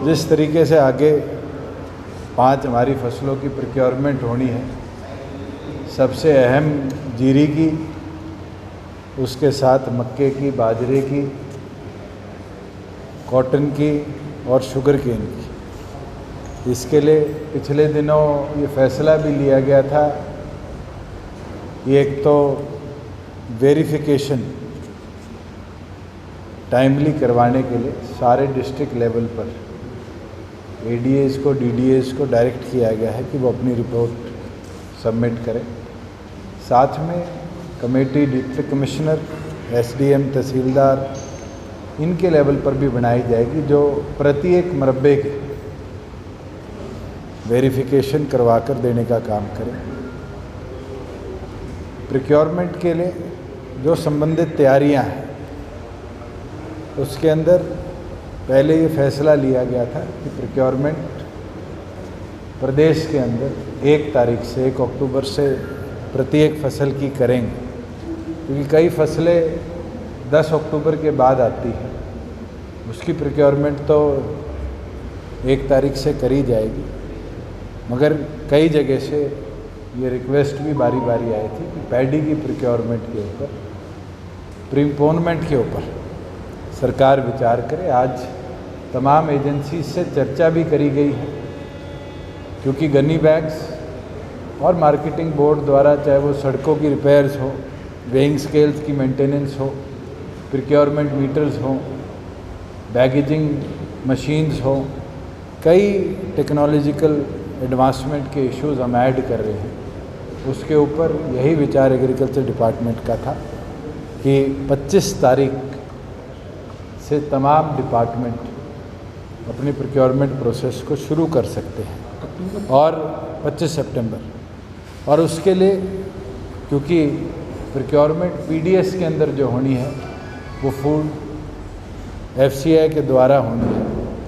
जिस तरीके से आगे 5 हमारी फसलों की प्रोक्योरमेंट होनी है, सबसे अहम जीरी की, उसके साथ मक्के की, बाजरे की, कॉटन की और शुगर केन की। इसके लिए पिछले दिनों ये फैसला भी लिया गया था, एक तो वेरिफिकेशन टाइमली करवाने के लिए सारे डिस्ट्रिक्ट लेवल पर एडीएस को, डीडीएस को डायरेक्ट किया गया है कि वो अपनी रिपोर्ट सबमिट करें। साथ में कमेटी डिस्ट्रिक्ट कमिश्नर, एसडीएम, तहसीलदार, इनके लेवल पर भी बनाई जाएगी जो प्रत्येक मरबे के वेरिफिकेशन करवा कर देने का काम करें। प्रोक्योरमेंट के लिए जो संबंधित तैयारियां हैं, उसके अंदर पहले ये फैसला लिया गया था कि प्रोक्योरमेंट प्रदेश के अंदर 1 तारीख से 1 अक्टूबर से प्रत्येक फसल की करेंगे, क्योंकि कई फसलें 10 अक्टूबर के बाद आती है, उसकी प्रोक्योरमेंट तो 1 तारीख से करी जाएगी। मगर कई जगह से ये रिक्वेस्ट भी बारी बारी आई थी कि पैडी की प्रोक्योरमेंट के ऊपर, प्रीपोनमेंट के ऊपर सरकार विचार करे। आज तमाम एजेंसी से चर्चा भी करी गई है, क्योंकि गनी बैग्स और मार्केटिंग बोर्ड द्वारा, चाहे वो सड़कों की रिपेयर्स हो, वेइंग स्केल्स की मेंटेनेंस हो, प्रोक्योरमेंट मीटर्स हो, बैगेजिंग मशीन्स हो, कई टेक्नोलॉजिकल एडवांसमेंट के इश्यूज़ हम ऐड कर रहे हैं। उसके ऊपर यही विचार एग्रीकल्चर डिपार्टमेंट का था कि 25 तारीख से तमाम डिपार्टमेंट अपनी प्रोक्योरमेंट प्रोसेस को शुरू कर सकते हैं, और 25 सितंबर। और उसके लिए क्योंकि प्रोक्योरमेंट पीडीएस के अंदर जो होनी है वो फूड एफसीआई के द्वारा होनी है,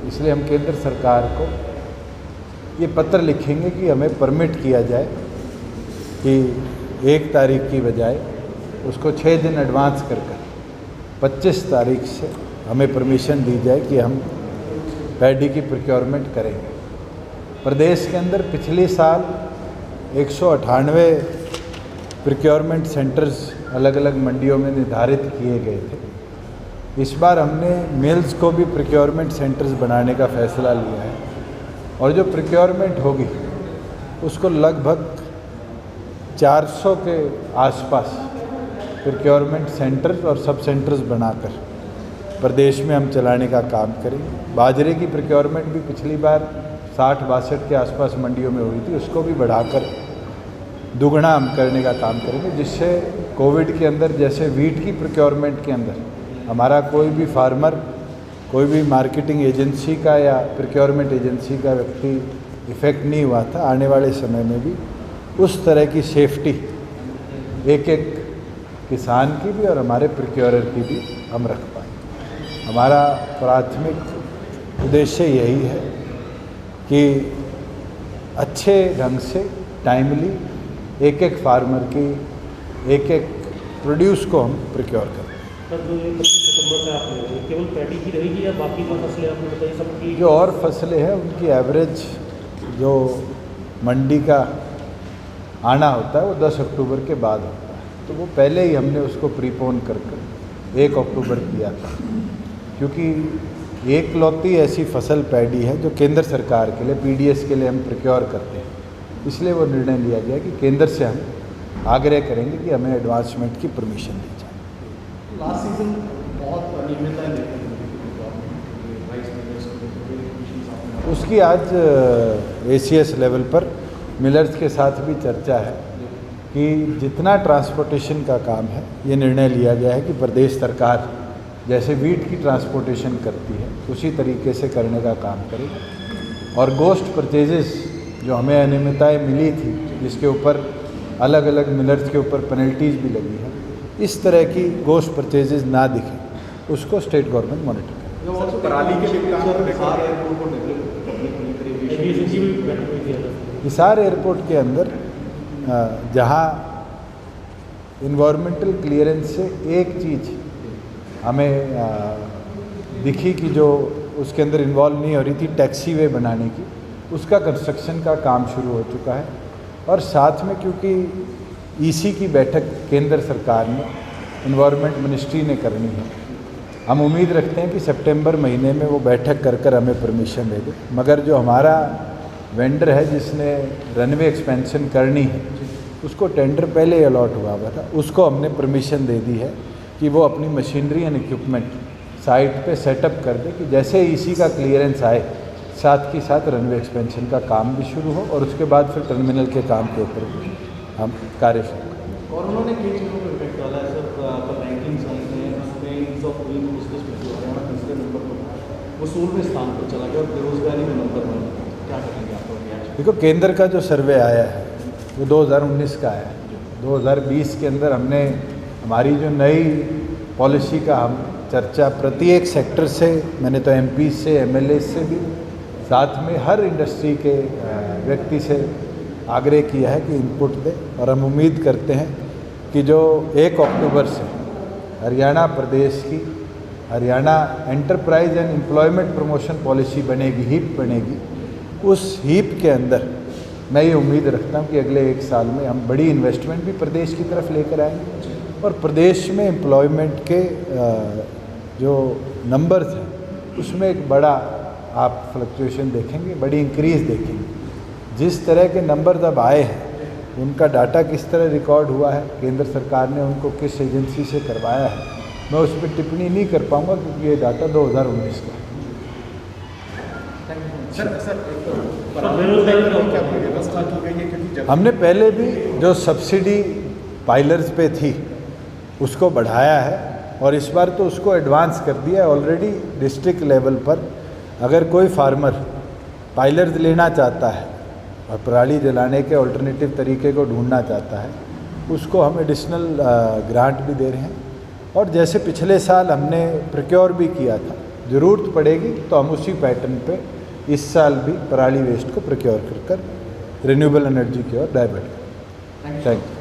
इसलिए हम केंद्र सरकार को ये पत्र लिखेंगे कि हमें परमिट किया जाए कि 1 तारीख की बजाय उसको 6 दिन एडवांस कर 25 तारीख से हमें परमिशन दी जाए कि हम पैडी की प्रोक्योरमेंट करेंगे। प्रदेश के अंदर पिछले साल 198 प्रोक्योरमेंट सेंटर्स अलग अलग मंडियों में निर्धारित किए गए थे। इस बार हमने मिल्स को भी प्रोक्योरमेंट सेंटर्स बनाने का फैसला लिया है, और जो प्रोक्योरमेंट होगी उसको लगभग 400 के आसपास प्रोक्योरमेंट सेंटर्स और सब सेंटर्स बनाकर प्रदेश में हम चलाने का काम करेंगे। बाजरे की प्रोक्योरमेंट भी पिछली बार 60-62 के आसपास मंडियों में हुई थी, उसको भी बढ़ाकर दुगना हम करने का काम करेंगे, जिससे कोविड के अंदर जैसे वीट की प्रोक्योरमेंट के अंदर हमारा कोई भी फार्मर, कोई भी मार्केटिंग एजेंसी का या प्रोक्योरमेंट एजेंसी का व्यक्ति इफ़ेक्ट नहीं हुआ था, आने वाले समय में भी उस तरह की सेफ्टी एक एक किसान की भी और हमारे प्रोक्योरर की भी हम रख पाएँ। हमारा प्राथमिक उद्देश्य यही है कि अच्छे ढंग से टाइमली एक एक फार्मर की एक एक प्रोड्यूस को हम प्रोक्योर करें। जो ये 25 सितंबर से आपने केवल पैडी की रहेगी या बाकी जो फसलें आपने बताई सबकी? जो और फसलें हैं उनकी एवरेज जो मंडी का आना होता है वो 10 अक्टूबर के बाद होता है, तो वो पहले ही हमने उसको प्रीपोन कर 1 अक्टूबर किया था, क्योंकि एकलौती ऐसी फसल पैडी है जो केंद्र सरकार के लिए, पीडीएस के लिए हम प्रोक्योर करते हैं। इसलिए वो निर्णय लिया गया कि केंद्र से हम आग्रह करेंगे कि हमें एडवांसमेंट की परमिशन दी जाए। लास्ट सीजन बहुत अनियमितताएं देखी, उसकी आज एसीएस लेवल पर मिलर्स के साथ भी चर्चा है कि जितना ट्रांसपोर्टेशन का काम है, ये निर्णय लिया गया है कि प्रदेश सरकार जैसे वीट की ट्रांसपोर्टेशन करती है उसी तरीके से करने का काम करेगी। और गोश्त परचेजेस जो हमें अनियमितताएं मिली थी, जिसके ऊपर अलग अलग मिलर्स के ऊपर पेनल्टीज भी लगी है, इस तरह की गोश्त परचेजेस ना दिखे, उसको स्टेट गवर्नमेंट मॉनिटर करें। हिसार एयरपोर्ट के अंदर जहाँ इन्वायरमेंटल क्लियरेंस से एक चीज़ हमें दिखी कि जो उसके अंदर इन्वॉल्व नहीं हो रही थी टैक्सी वे बनाने की, उसका कंस्ट्रक्शन का काम शुरू हो चुका है। और साथ में क्योंकि ईसी की बैठक केंद्र सरकार ने इन्वायरमेंट मिनिस्ट्री ने करनी है, हम उम्मीद रखते हैं कि सितंबर महीने में वो बैठक कर हमें परमिशन दे दे। मगर जो हमारा वेंडर है जिसने रनवे एक्सपेंशन करनी है, उसको टेंडर पहले ही अलॉट हुआ था, उसको हमने परमिशन दे दी है कि वो अपनी मशीनरी एंड इक्विपमेंट साइट पे सेटअप कर दे कि जैसे ईसी का क्लियरेंस आए साथ ही साथ रनवे एक्सपेंशन का काम भी शुरू हो और उसके बाद फिर टर्मिनल के काम के ऊपर भी हम कार्य शुरू करें। और उन्होंने कई चीज़ों पर इफेक्ट डाला है सर। आपका बैंकिंग साइड में उसमें ईज ऑफ डूइंग बिजनेस में जो हरियाणा तीसरे नंबर पर वो 16वें स्थान पर चला गया और बेरोजगारी में नंबर 1। क्या करेंगे आपका रिएक्शन? देखो, केंद्र का जो सर्वे आया है वो 2019 का आया है। 2020 के अंदर हमने हमारी जो नई पॉलिसी का हम चर्चा प्रत्येक सेक्टर से, मैंने तो एमपी से एमएलए से भी, साथ में हर इंडस्ट्री के व्यक्ति से आग्रह किया है कि इनपुट दे। और हम उम्मीद करते हैं कि जो 1 अक्टूबर से हरियाणा प्रदेश की Haryana enterprise and employment promotion policy बनेगी, हीप बनेगी, उस हीप के अंदर मैं ये उम्मीद रखता हूँ कि अगले 1 साल में हम बड़ी इन्वेस्टमेंट भी प्रदेश की तरफ लेकर आएंगे और प्रदेश में एम्प्लॉयमेंट के जो नंबर्स हैं उसमें एक बड़ा आप फ्लक्चुएशन देखेंगे, बड़ी इंक्रीज़ देखेंगे। जिस तरह के नंबर अब आए हैं उनका डाटा किस तरह रिकॉर्ड हुआ है, केंद्र सरकार ने उनको किस एजेंसी से करवाया है, मैं उस पर टिप्पणी नहीं कर पाऊँगा क्योंकि ये डाटा 2019 का है। क्या कोई व्यवस्था की गई है? क्योंकि हमने पहले भी जो सब्सिडी पाइलर्स पे थी उसको बढ़ाया है और इस बार तो उसको एडवांस कर दिया है ऑलरेडी। डिस्ट्रिक्ट लेवल पर अगर कोई फार्मर पाइलर्स लेना चाहता है और पराली जलाने के अल्टरनेटिव तरीके को ढूंढना चाहता है, उसको हम एडिशनल ग्रांट भी दे रहे हैं। और जैसे पिछले साल हमने प्रोक्योर भी किया था, ज़रूरत पड़ेगी तो हम उसी पैटर्न पे इस साल भी पराली वेस्ट को प्रोक्योर कर रिन्यूएबल एनर्जी की ओर डाइवर्ट करें। Thank you.